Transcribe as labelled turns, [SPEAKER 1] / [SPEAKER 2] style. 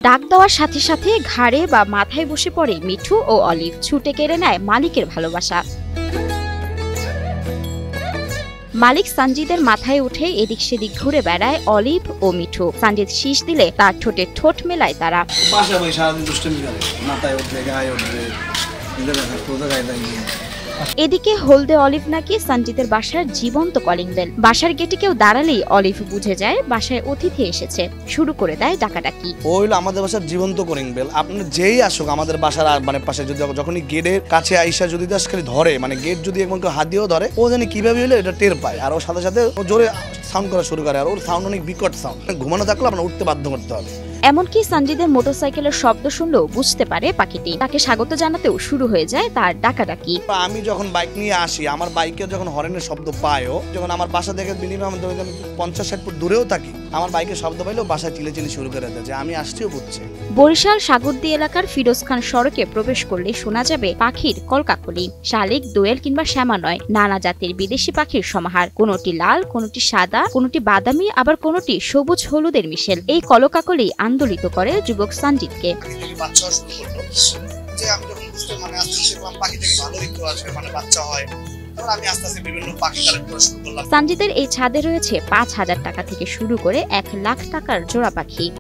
[SPEAKER 1] ডাক দেওয়ার সাথে সাথে ঘাড়ে বা মাথায় বসে পড়ে মিঠু ও অলিভ, ছুটে কেড়ে নেয় মালিকের ভালোবাসা। মালিক সঞ্জিদের মাথায় উঠে এদিক সেদিক ঘুরে বেড়ায় অলিভ ও মিঠু। সঞ্জিদ শীষ দিলে তার ঠোঁটে ঠোঁট মেলায় তারা। এদিকে হলদে অলিভ নাকি সঞ্জিদের বাসার জীবন্ত কলিং বেল। বাসার গেটে কেউ দাঁড়ালেই অলিভ বুঝে যায় বাসায় অতিথি এসেছে, শুরু করে দেয় ডাকাডাকি।
[SPEAKER 2] ও হইলো আমাদের বাসার জীবন্ত কলিং বেল। আপনি যেই আসুক আমাদের বাসার পাশে, যদি যখনই গেটের কাছে আইসা যদি খালি ধরে, গেট যদি এমন কেউ হাত দিয়েও ধরে, ও জানি কিভাবে হইলো এটা টের পায়। আর ওর সাথে সাথে ও জোরে সাউন্ড করা শুরু করে। আর ওর সাউন্ড অনেক বিকট সাউন্ড, ঘুমানো থাকলে আপনার উঠতে বাধ্য করতে হবে।
[SPEAKER 1] এমনকি সঞ্জিদের মোটরসাইকেলের শব্দ শুনলেও বুঝতে পারে পাখিটি। তাকে স্বাগত জানাতেও শুরু হয়ে যায় তার ডাকাডাকি।
[SPEAKER 2] আমি যখন বাইক নিয়ে আসি, আমার বাইকের যখন হর্নের শব্দ পায়ও, যখন আমার বাসা থেকে মিনিমাম 50-60 ফুট দূরেও থাকি, আমার বাইকের শব্দ পাইলেও বাসায় চিলে শুরু করে দেয় যে আমি আসতেও বুঝছি।
[SPEAKER 1] বরিশাল সাগরদী এলাকার ফিরোজ খান সড়কে প্রবেশ করলে শোনা যাবে পাখির কলকাকলি। শালিক, দোয়েল কিংবা শ্যামা নয়, নানা জাতের বিদেশি পাখির সমাহার। কোনটি লাল, কোনটি সাদা, কোনটি বাদামি, আবার কোনটি সবুজ হলুদের মিশেল। এই কলকাকলি আন্দোলিত করে যুবক সঞ্জিদকে। সঞ্জিদের এই ছাদে রয়েছে 5,000 টাকা থেকে শুরু করে 1 লাখ টাকার জোড়া পাখি।